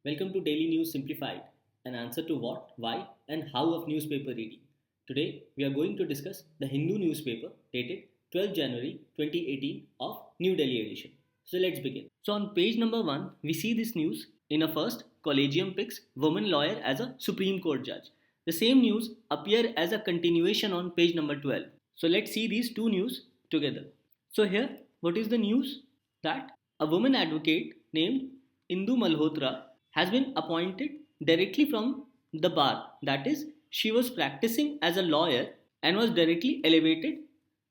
Welcome to Daily News Simplified, an answer to what, why, and how of newspaper reading. Today, we are going to discuss the Hindu newspaper dated 12 January 2018 of New Delhi edition. So let's begin. So on page number 1, we see this news. In a first, Collegium picks woman lawyer as a Supreme Court judge. The same news appear as a continuation on page number 12. So let's see these two news together. So here, what is the news? That a woman advocate named Indu Malhotra has been appointed directly from the bar. That is, she was practicing as a lawyer and was directly elevated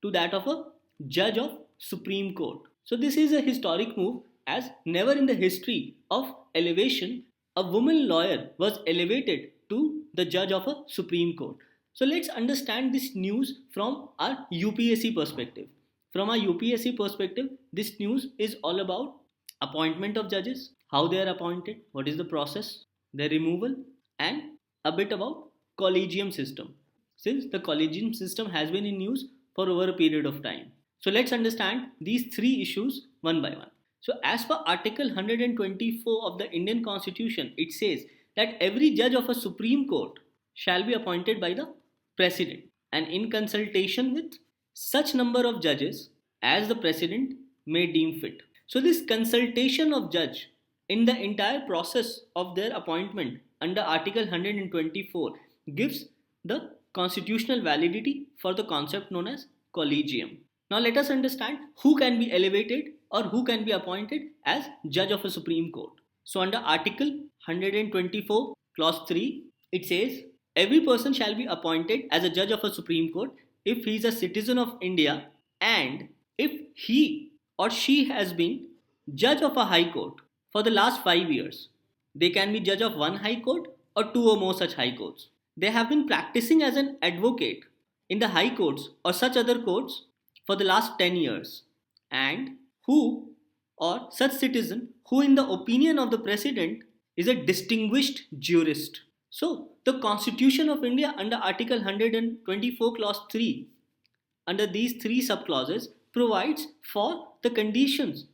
to that of a judge of Supreme Court. So this is a historic move, as never in the history of elevation a woman lawyer was elevated to the judge of a Supreme Court. So let's understand this news from our UPSC perspective. From our UPSC perspective, this news is all about appointment of judges, how they are appointed, what is the process, their removal, and a bit about collegium system, since the collegium system has been in use for over a period of time. So let's understand these three issues one by one. So as per Article 124 of the Indian Constitution, it says that every judge of a Supreme Court shall be appointed by the President and in consultation with such number of judges as the President may deem fit. So this consultation of judge in the entire process of their appointment under Article 124 gives the constitutional validity for the concept known as collegium. Now let us understand who can be elevated or who can be appointed as judge of a Supreme Court. So under Article 124 clause 3, it says every person shall be appointed as a judge of a Supreme Court if he is a citizen of India and if he or she has been judge of a high court for the last 5 years. They can be judge of one high court or two or more such high courts. They have been practicing as an advocate in the high courts or such other courts for the last 10 years, and who or such citizen who in the opinion of the president is a distinguished jurist. So the Constitution of India under Article 124 clause 3, under these three subclauses, provides for the conditions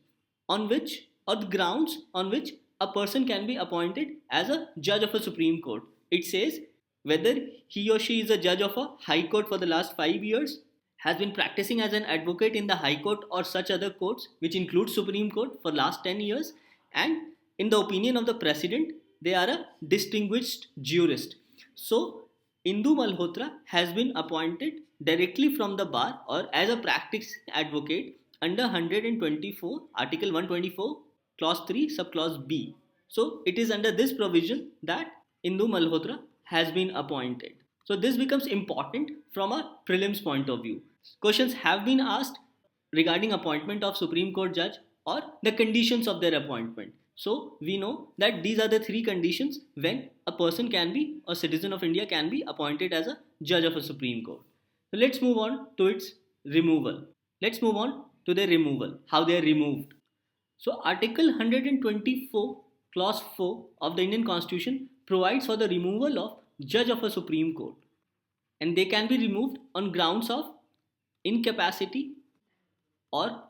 on which or the grounds on which a person can be appointed as a judge of a Supreme Court. It says whether he or she is a judge of a high court for the last 5 years, has been practicing as an advocate in the high court or such other courts which include Supreme Court for last 10 years, and in the opinion of the president they are a distinguished jurist. So Indu Malhotra has been appointed directly from the bar or as a practice advocate under 124 Article 124 clause 3 subclause B. So it is under this provision that Indu Malhotra has been appointed. So this becomes important from a prelims point of view. Questions have been asked regarding appointment of Supreme Court judge or the conditions of their appointment. So we know that these are the three conditions when a person can be, a citizen of India can be appointed as a judge of a Supreme Court. So let's move on to its removal. Let's move on to their removal, how they are removed. So Article 124 clause 4 of the Indian Constitution provides for the removal of judge of a Supreme Court, and they can be removed on grounds of incapacity or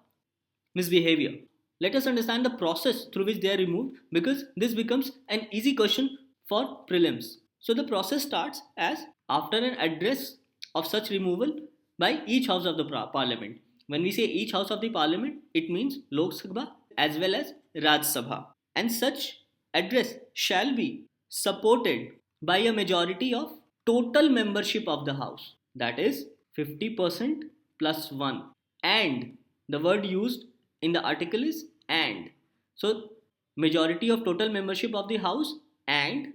misbehavior. Let us understand the process through which they are removed, because this becomes an easy question for prelims. So the process starts as after an address of such removal by each house of the parliament. When we say each house of the parliament, it means Lok Sabha as well as Raj Sabha, and such address shall be supported by a majority of total membership of the house, that is 50% plus 1, and the word used in the article is and. So majority of total membership of the house and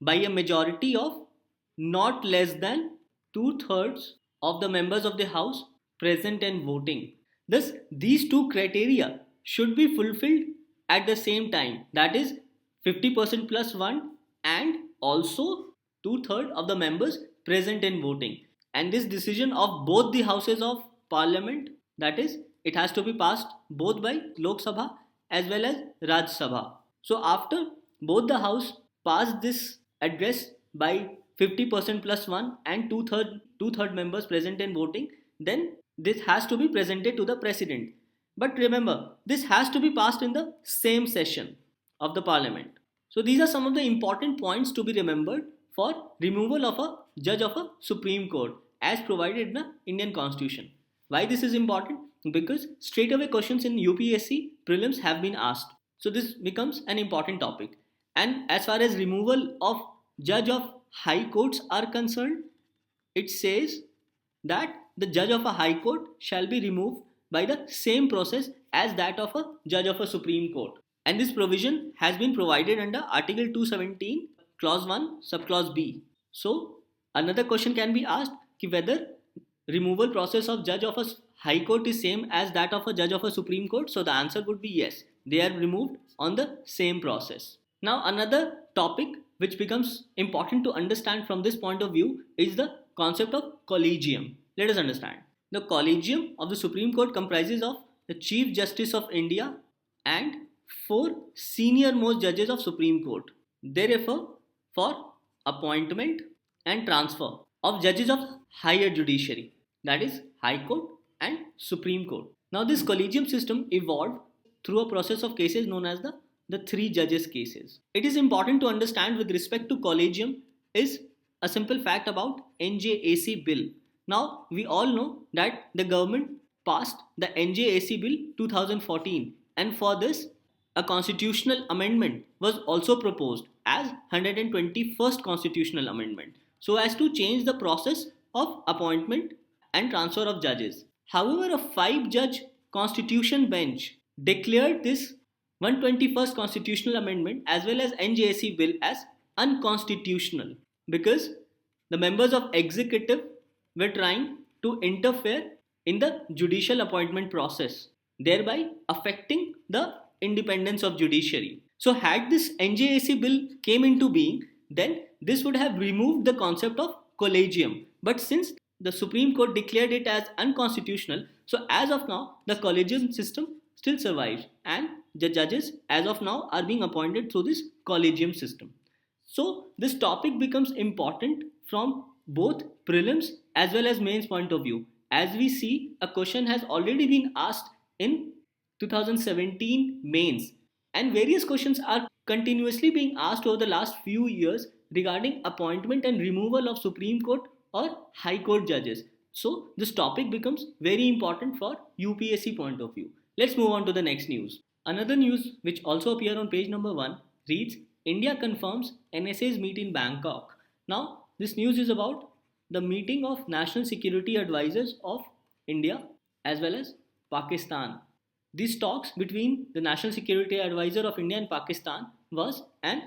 by a majority of not less than 2/3 of the members of the house present and voting. Thus these two criteria should be fulfilled at the same time, that is 50% plus 1 and also 2/3 of the members present and voting. And this decision of both the houses of parliament, that is it has to be passed both by Lok Sabha as well as Raj Sabha. So after both the house pass this address by 50% plus 1 and two-third members present and voting, then this has to be presented to the president. But remember, this has to be passed in the same session of the parliament. So these are some of the important points to be remembered for removal of a judge of a Supreme Court as provided in the Indian Constitution. Why this is important? Because straight away questions in UPSC prelims have been asked. So this becomes an important topic. And as far as removal of judge of high courts are concerned, it says that the judge of a high court shall be removed by the same process as that of a judge of a Supreme Court. And this provision has been provided under Article 217, Clause 1, Subclause B. So, another question can be asked whether removal process of judge of a high court is same as that of a judge of a Supreme Court. So, the answer would be yes. They are removed on the same process. Now, another topic which becomes important to understand from this point of view is the concept of collegium. Let us understand. The collegium of the Supreme Court comprises of the Chief Justice of India and four senior most judges of Supreme Court. They refer for appointment and transfer of judges of higher judiciary, that is High Court and Supreme Court. Now this collegium system evolved through a process of cases known as the three judges cases. It is important to understand with respect to collegium is a simple fact about NJAC bill. Now we all know that the government passed the NJAC bill 2014, and for this a constitutional amendment was also proposed as 121st constitutional amendment so as to change the process of appointment and transfer of judges. However, a 5-judge constitution bench declared this 121st constitutional amendment as well as NJAC bill as unconstitutional because the members of executive were trying to interfere in the judicial appointment process, thereby affecting the independence of judiciary. So had this NJAC bill came into being, then this would have removed the concept of collegium. But since the Supreme Court declared it as unconstitutional, so as of now the collegium system still survives and the judges as of now are being appointed through this collegium system. So this topic becomes important from both prelims as well as mains point of view. As we see, a question has already been asked in 2017 mains, and various questions are continuously being asked over the last few years regarding appointment and removal of Supreme Court or High Court judges. So this topic becomes very important for UPSC point of view. Let's move on to the next news. Another news which also appear on page number 1 reads, India confirms NSAs meet in Bangkok. Now this news is about the meeting of National Security Advisors of India as well as Pakistan. These talks between the National Security Advisor of India and Pakistan was an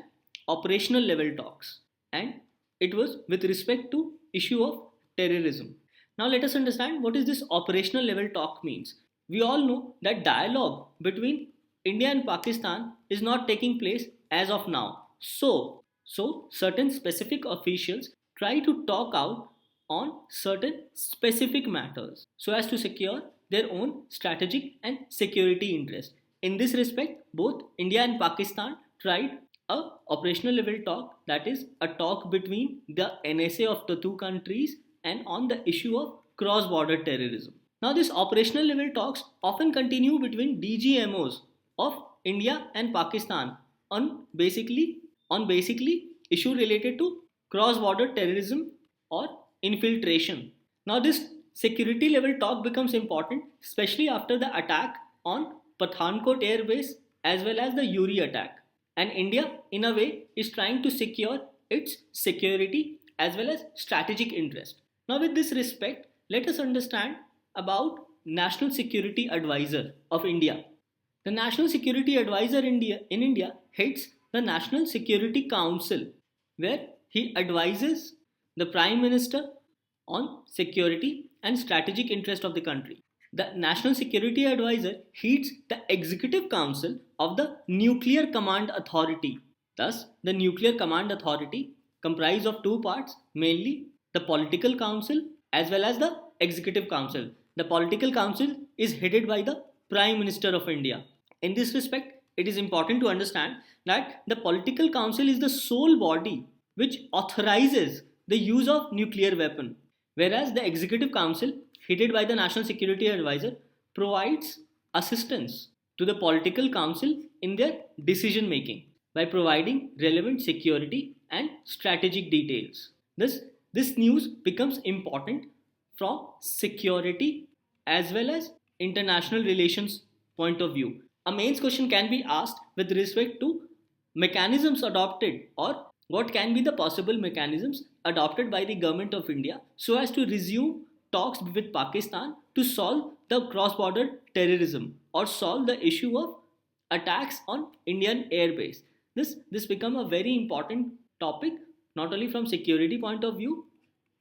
operational level talks, and it was with respect to issue of terrorism. Now let us understand what is this operational level talk means. We all know that dialogue between India and Pakistan is not taking place as of now. So certain specific officials try to talk out on certain specific matters so as to secure their own strategic and security interest. In this respect, both India and Pakistan tried a operational level talk, that is a talk between the NSA of the two countries and on the issue of cross-border terrorism. Now this operational level talks often continue between DGMOs of India and Pakistan on basically issue related to cross-border terrorism or infiltration. Now this security level talk becomes important especially after the attack on Pathankot Air Base as well as the Uri attack. And India in a way is trying to secure its security as well as strategic interest. Now with this respect, let us understand about National Security Advisor of India. The National Security Advisor in India heads the National Security Council, where he advises the Prime Minister on security and strategic interest of the country. The National Security Advisor heads the Executive Council of the Nuclear Command Authority. Thus, the Nuclear Command Authority comprises of two parts, mainly the Political Council as well as the Executive Council. The Political Council is headed by the Prime Minister of India. In this respect, it is important to understand that the Political Council is the sole body which authorizes the use of nuclear weapon, whereas the Executive Council, headed by the National Security Advisor, provides assistance to the Political Council in their decision making. by providing relevant security and strategic details. This news becomes important from security as well as international relations point of view. A mains question can be asked with respect to mechanisms adopted, or what can be the possible mechanisms adopted by the government of India so as to resume talks with Pakistan to solve the cross border terrorism or solve the issue of attacks on Indian airbase. This become a very important topic, not only from security point of view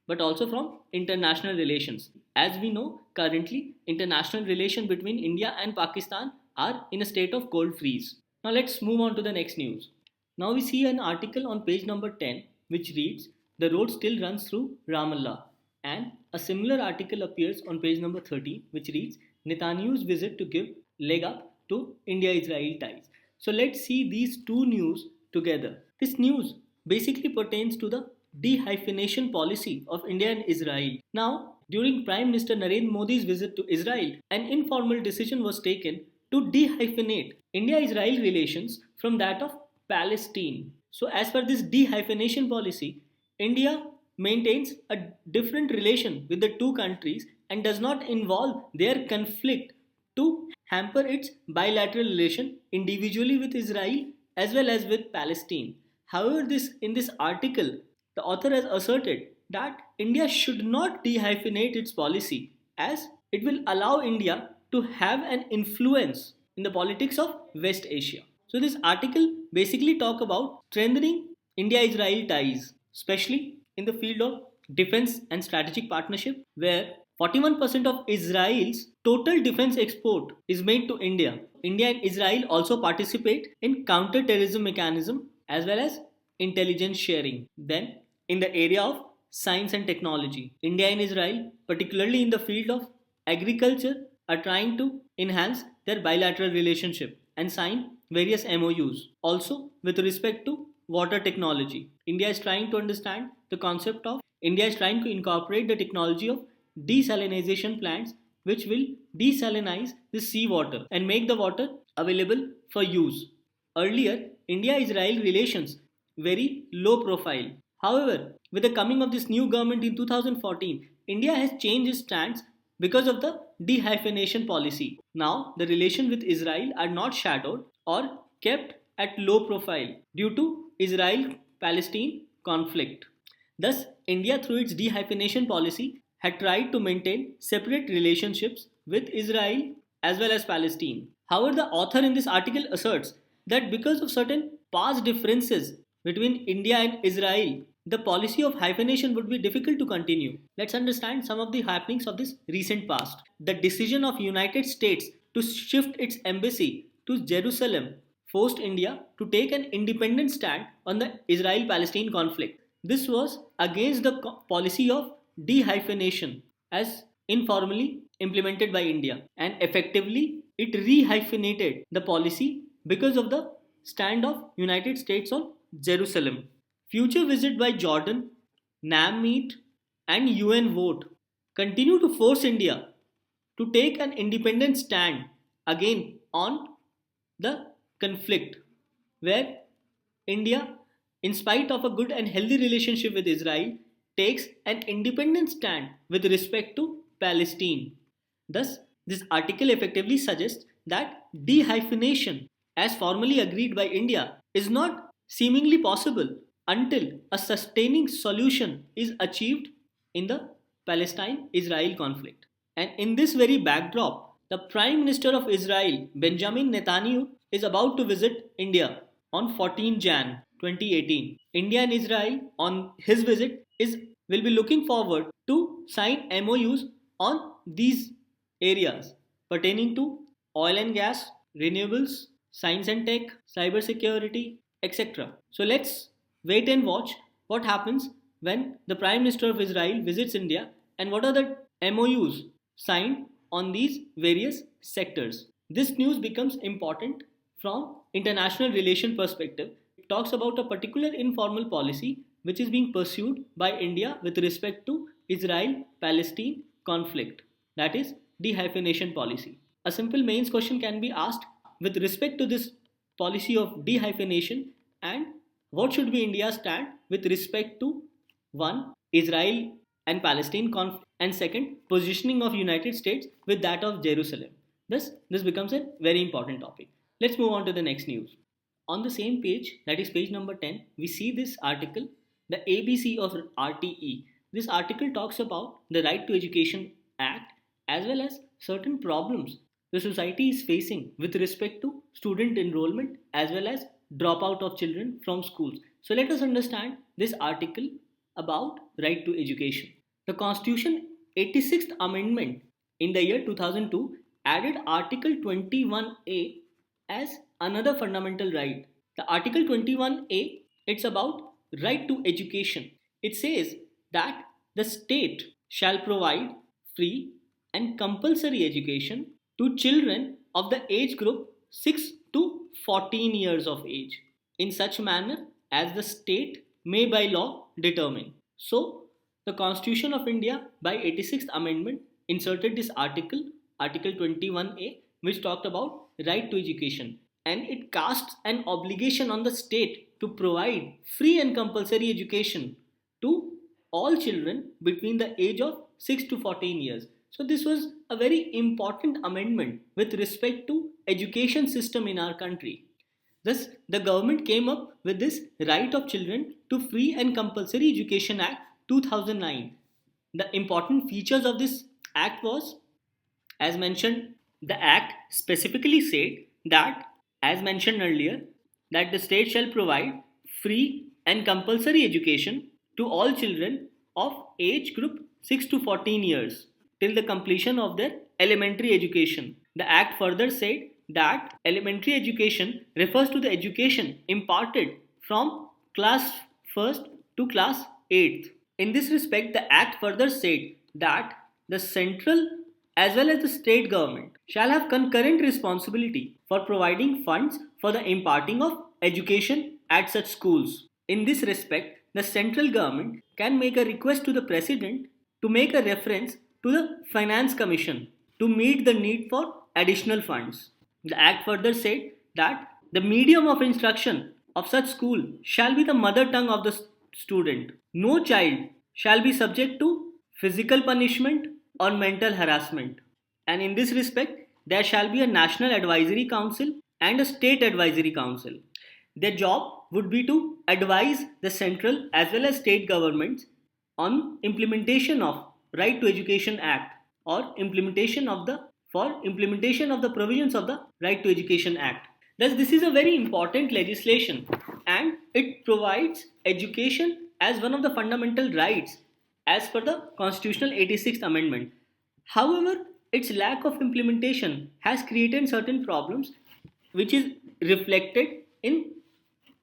but also from international relations. As we know, currently international relations between India and Pakistan are in a state of cold freeze. Now let's move on to the next news. Now we see an article on page number 10 which reads, "The road still runs through Ramallah." And a similar article appears on page number 13 which reads, "Netanyahu's visit to give leg up to India-Israel ties." So let's see these two news together. This news basically pertains to the de-hyphenation policy of India and Israel. Now, during Prime Minister Narendra Modi's visit to Israel, an informal decision was taken to de-hyphenate India-Israel relations from that of Palestine. So, as per this de-hyphenation policy, India maintains a different relation with the two countries and does not involve their conflict to hamper its bilateral relation individually with Israel as well as with Palestine. However, in this article, the author has asserted that India should not dehyphenate its policy as it will allow India to have an influence in the politics of West Asia. So this article basically talk about strengthening India-Israel ties, especially in the field of defense and strategic partnership, where 41% of Israel's total defense export is made to India. India and Israel also participate in counter-terrorism mechanism as well as intelligence sharing. Then, in the area of science and technology, India and Israel, particularly in the field of agriculture, are trying to enhance their bilateral relationship and sign various MOUs. Also, with respect to water technology, India is trying to understand the concept of India is trying to incorporate the technology of desalination plants which will desalinize the seawater and make the water available for use. Earlier, India-Israel relations very low profile. However, with the coming of this new government in 2014, India has changed its stance because of the dehyphenation policy. Now, the relations with Israel are not shadowed or kept at low profile due to Israel-Palestine conflict. Thus, India through its dehyphenation policy had tried to maintain separate relationships with Israel as well as Palestine. However, the author in this article asserts that because of certain past differences between India and Israel, the policy of hyphenation would be difficult to continue. Let's understand some of the happenings of this recent past. The decision of United States to shift its embassy to Jerusalem forced India to take an independent stand on the Israel-Palestine conflict. This was against the policy of dehyphenation as informally implemented by India, and effectively it rehyphenated the policy because of the stand of United States on Jerusalem. Future visit by Jordan, Naweed and UN vote continue to force India to take an independent stand again on the conflict, where India, in spite of a good and healthy relationship with Israel, takes an independent stand with respect to Palestine. Thus, this article effectively suggests that dehyphenation, as formally agreed by India, is not seemingly possible until a sustaining solution is achieved in the Palestine Israel conflict. And in this very backdrop, the Prime Minister of Israel, Benjamin Netanyahu, is about to visit India on 14 Jan 2018. India and Israel on his visit will be looking forward to sign MOUs on these areas pertaining to oil and gas, renewables, science and tech, cyber security, etc. So let's wait and watch what happens when the Prime Minister of Israel visits India and what are the MOUs signed on these various sectors. This news becomes important from international relation perspective. It talks about a particular informal policy which is being pursued by India with respect to Israel-Palestine conflict, that is dehyphenation policy. A simple mains question can be asked with respect to this policy of dehyphenation, and what should be India's stand with respect to one, Israel and Palestine conflict, and second, positioning of United States with that of Jerusalem. Thus, this becomes a very important topic. Let's move on to the next news. On the same page, that is page number 10, we see this article, the ABC of RTE. This article talks about the Right to Education Act as well as certain problems the society is facing with respect to student enrollment as well as dropout of children from schools. So let us understand this article about right to education. The Constitution 86th Amendment in the year 2002 added Article 21A as another fundamental right. The Article 21A, it's about right to education. It says that the state shall provide free and compulsory education to children of the age group 6 to 14 years of age in such manner as the state may by law determine. So, the Constitution of India by 86th Amendment inserted this Article 21A, which talked about right to education, and it casts an obligation on the state to provide free and compulsory education to all children between the age of 6 to 14 years. So this was a very important amendment with respect to education system in our country. Thus, the government came up with this Right of Children to Free and Compulsory Education Act 2009. The important features of this act was, as mentioned, the act specifically said that, as mentioned earlier, that the state shall provide free and compulsory education to all children of age group 6 to 14 years till the completion of their elementary education. The act further said that elementary education refers to the education imparted from class 1st to class 8th. In this respect, the act further said that the central as well as the state government shall have concurrent responsibility for providing funds for the imparting of education at such schools. In this respect, the central government can make a request to the president to make a reference to the Finance Commission to meet the need for additional funds. The Act further said that the medium of instruction of such school shall be the mother tongue of the student. No child shall be subject to physical punishment or mental harassment. And in this respect, there shall be a National Advisory Council and a State Advisory Council. Their job would be to advise the central as well as state governments on implementation of Right to Education Act or implementation of the provisions of the Right to Education Act. Thus, this is a very important legislation and it provides education as one of the fundamental rights as per the Constitutional 86th Amendment. However, its lack of implementation has created certain problems which is reflected in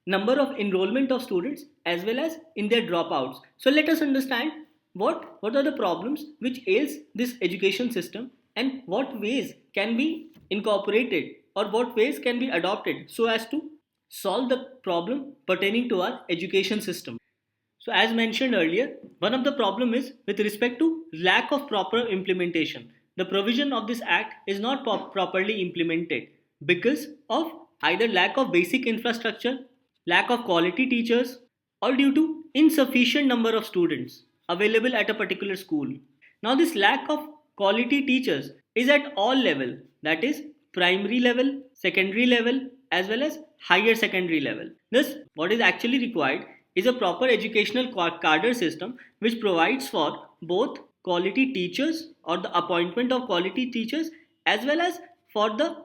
number of enrollment of students as well as in their dropouts. So let us understand what are the problems which ails this education system and what ways can be incorporated or what ways can be adopted so as to solve the problem pertaining to our education system. So as mentioned earlier, one of the problem is with respect to lack of proper implementation. The provision of this act is not properly implemented because of either lack of basic infrastructure, lack of quality teachers, or due to insufficient number of students available at a particular school. Now this lack of quality teachers is at all level, that is primary level, secondary level as well as higher secondary level. Thus what is actually required is a proper educational cadre system which provides for both quality teachers or the appointment of quality teachers as well as for the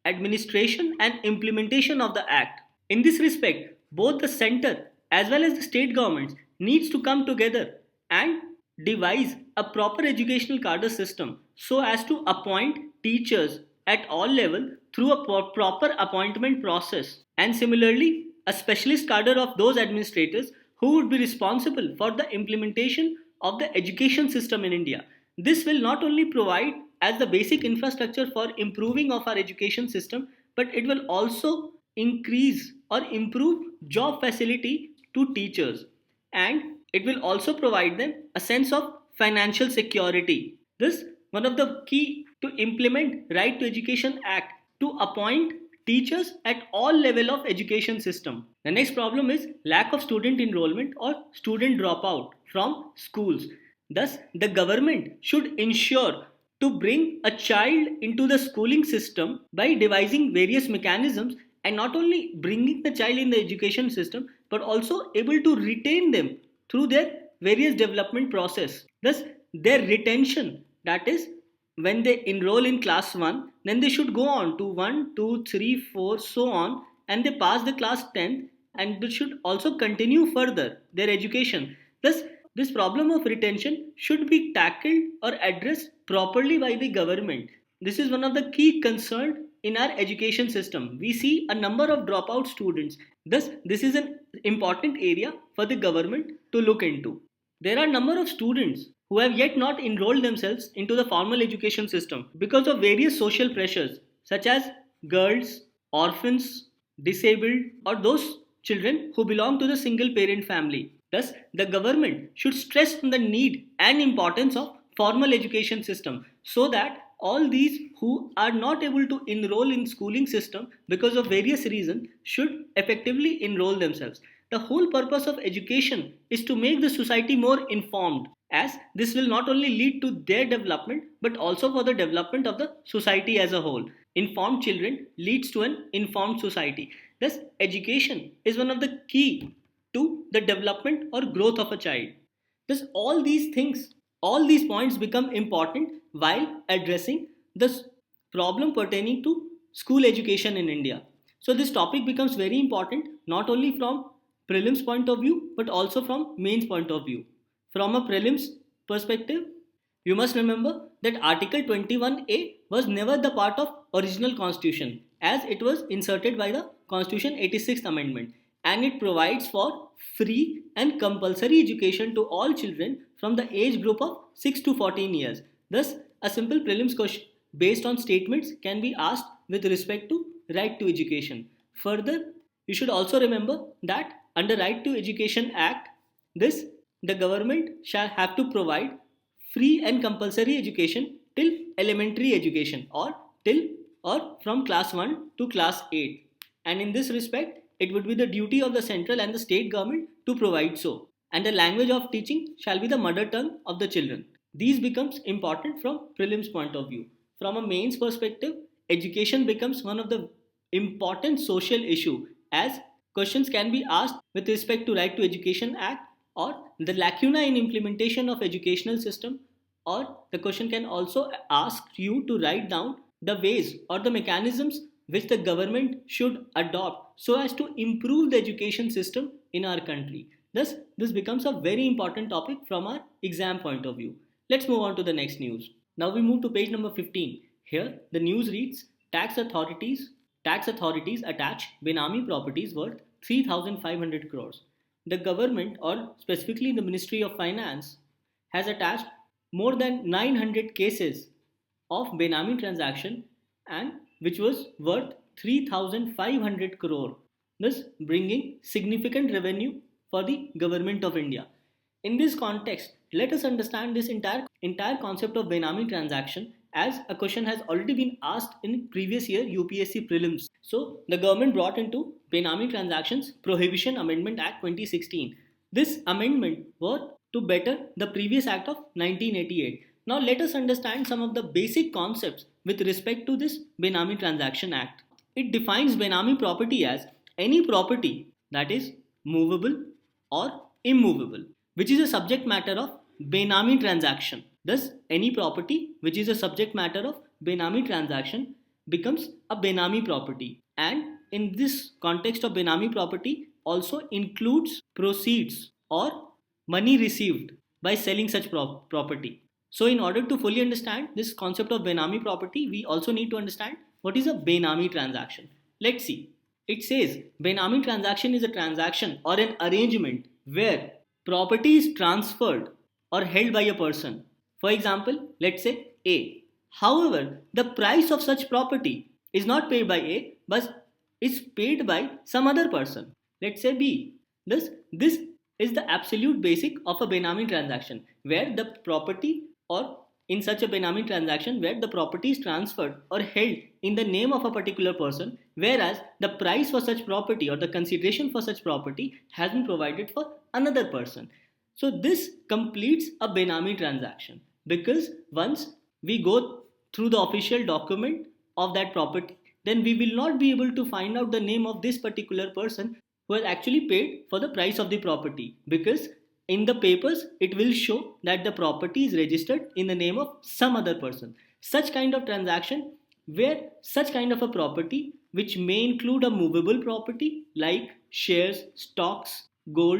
administration and implementation of the act. In this respect, both the center as well as the state governments needs to come together and devise a proper educational cadre system so as to appoint teachers at all level through a proper appointment process, and similarly a specialist cadre of those administrators who would be responsible for the implementation of the education system in India. This will not only provide as the basic infrastructure for improving of our education system, but it will also increase or improve job facility to teachers, and it will also provide them a sense of financial security. This one of the key to implement Right to Education Act to appoint teachers at all level of education system. The next problem is lack of student enrollment or student dropout from schools. Thus, the government should ensure to bring a child into the schooling system by devising various mechanisms and not only bringing the child in the education system but also able to retain them through their various development process. Thus, their retention, that is, when they enroll in class 1, then they should go on to 1, 2, 3, 4, so on, and they pass the class 10th, and they should also continue further their education. Thus, this problem of retention should be tackled or addressed properly by the government. This is one of the key concerns in our education system. We see a number of dropout students. Thus, this is an important area for the government to look into. There are a number of students who have yet not enrolled themselves into the formal education system because of various social pressures such as girls, orphans, disabled, or those children who belong to the single parent family. Thus, the government should stress on the need and importance of formal education system so that all these who are not able to enroll in schooling system because of various reasons should effectively enroll themselves. The whole purpose of education is to make the society more informed, as this will not only lead to their development but also for the development of the society as a whole. Informed children leads to an informed society. Thus, education is one of the key to the development or growth of a child. Thus, all these points become important while addressing the problem pertaining to school education in India. So, this topic becomes very important not only from prelims point of view but also from mains point of view. From a prelims perspective, you must remember that Article 21A was never the part of original constitution as it was inserted by the Constitution 86th Amendment, and it provides for free and compulsory education to all children from the age group of 6 to 14 years. Thus, a simple prelims question based on statements can be asked with respect to right to education. Further, you should also remember that under Right to Education Act, this the government shall have to provide free and compulsory education till elementary education or from class 1 to class 8, and in this respect it would be the duty of the central and the state government to provide so, and the language of teaching shall be the mother tongue of the children. These becomes important from prelims point of view. From a mains perspective, education becomes one of the important social issue as questions can be asked with respect to Right to Education Act or the lacuna in implementation of educational system, or the question can also ask you to write down the ways or the mechanisms which the government should adopt so as to improve the education system in our country. Thus, this becomes a very important topic from our exam point of view. Let's move on to the next news. Now we move to page number 15. Here the news reads tax authorities attach Benami properties worth 3,500 crores. The government, or specifically the Ministry of Finance, has attached more than 900 cases of Benami transaction and which was worth 3,500 crore, thus bringing significant revenue for the government of India. In this context, let us understand this entire concept of Benami transaction as a question has already been asked in previous year UPSC prelims. So, the government brought into Benami Transactions Prohibition Amendment Act 2016. This amendment was to better the previous act of 1988. Now, let us understand some of the basic concepts with respect to this Benami Transaction Act. It defines Benami property as any property that is movable or immovable, which is a subject matter of Benami transaction. Thus, any property which is a subject matter of Benami transaction becomes a Benami property. And in this context of Benami property also includes proceeds or money received by selling such property. So, in order to fully understand this concept of Benami property, we also need to understand what is a Benami transaction. Let's see. It says Benami transaction is a transaction or an arrangement where property is transferred or held by a person. For example, let's say A. However, the price of such property is not paid by A but is paid by some other person. Let's say B. Thus, this is the absolute basic of a Benami transaction where the property or in such a Benami transaction where the property is transferred or held in the name of a particular person whereas the price for such property or the consideration for such property has been provided for another person. So this completes a Benami transaction, because once we go through the official document of that property, then we will not be able to find out the name of this particular person who has actually paid for the price of the property, because in the papers it will show that the property is registered in the name of some other person. Such kind of transaction, where such kind of a property, which may include a movable property like shares, stocks, gold,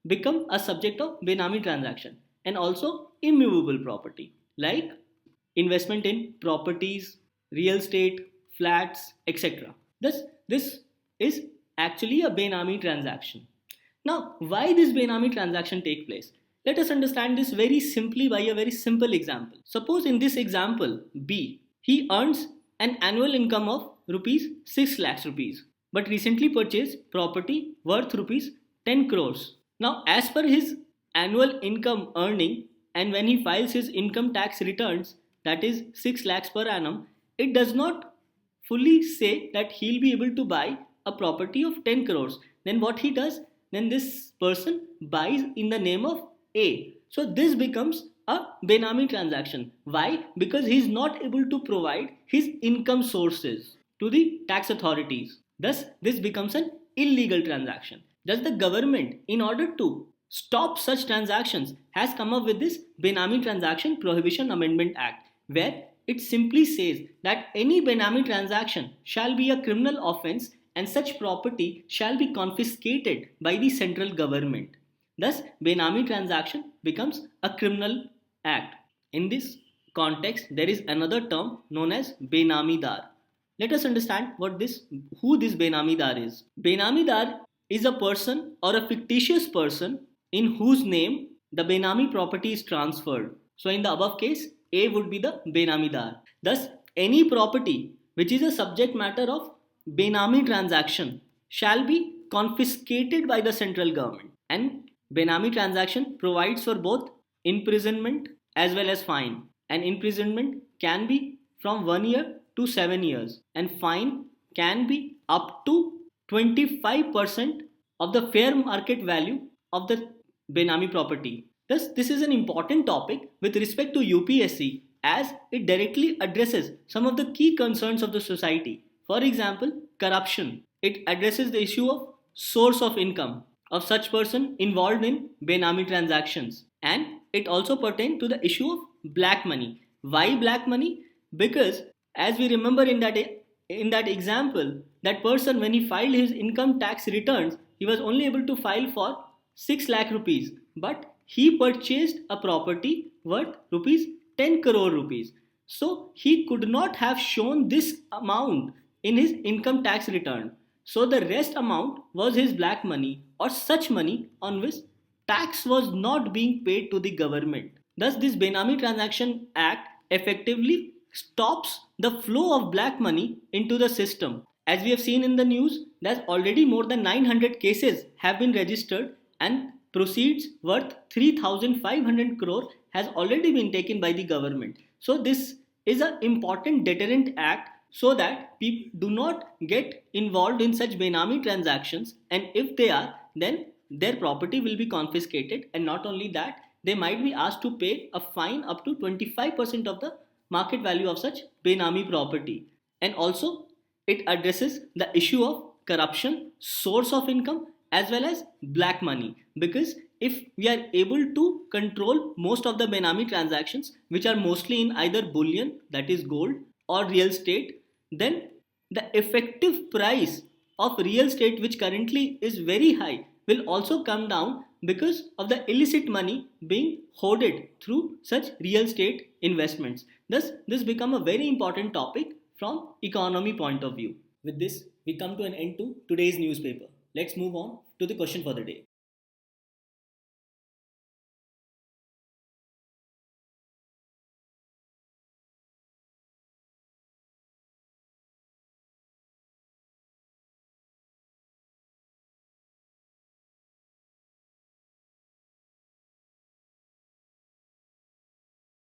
become a subject of Benami transaction, and also immovable property like investment in properties, real estate, flats, etc. This is actually a Benami transaction. Now, why this Benami transaction take place? Let us understand this very simply by a very simple example. Suppose in this example, B, he earns an annual income of rupees 6 lakhs rupees, but recently purchased property worth rupees 10 crores. Now, as per his annual income earning, and when he files his income tax returns, that is 6 lakhs per annum, it does not fully say that he'll be able to buy a property of 10 crores. Then what he does? Then this person buys in the name of A. So this becomes a Benami transaction. Why? Because he is not able to provide his income sources to the tax authorities. Thus, this becomes an illegal transaction. Thus, the government, in order to stop such transactions, has come up with this Benami Transaction Prohibition Amendment Act, where it simply says that any Benami transaction shall be a criminal offence, and such property shall be confiscated by the central government. Thus, Benami transaction becomes a criminal act. In this context, there is another term known as Benamidar. Let us understand who this Benamidar is. Benamidar is a person or a fictitious person in whose name the Benami property is transferred. So in the above case, A would be the Benamidar. Thus, any property which is a subject matter of Benami transaction shall be confiscated by the central government. And Benami transaction provides for both imprisonment as well as fine. And imprisonment can be from 1 year to 7 years, and fine can be up to 25% of the fair market value of the Benami property. Thus, this is an important topic with respect to UPSC, as it directly addresses some of the key concerns of the society. For example, corruption. It addresses the issue of source of income of such person involved in Benami transactions, and it also pertains to the issue of black money. Why black money? Because as we remember in that example, that person, when he filed his income tax returns, he was only able to file for 6 lakh rupees, but he purchased a property worth rupees 10 crore rupees. So he could not have shown this amount in his income tax return. So the rest amount was his black money, or such money on which tax was not being paid to the government. Thus, this Benami Transaction Act effectively stops the flow of black money into the system. As we have seen in the news, that already more than 900 cases have been registered, and proceeds worth 3,500 crore has already been taken by the government. So this is an important deterrent act, so that people do not get involved in such Benami transactions, and if they are, then their property will be confiscated, and not only that, they might be asked to pay a fine up to 25% of the market value of such Benami property. And also, it addresses the issue of corruption, source of income, as well as black money, because if we are able to control most of the Benami transactions, which are mostly in either bullion, that is gold, or real estate, then the effective price of real estate, which currently is very high, will also come down because of the illicit money being hoarded through such real estate investments. Thus, this become a very important topic from economy point of view. With this, we come to an end to today's newspaper. Let's move on to the question for the day.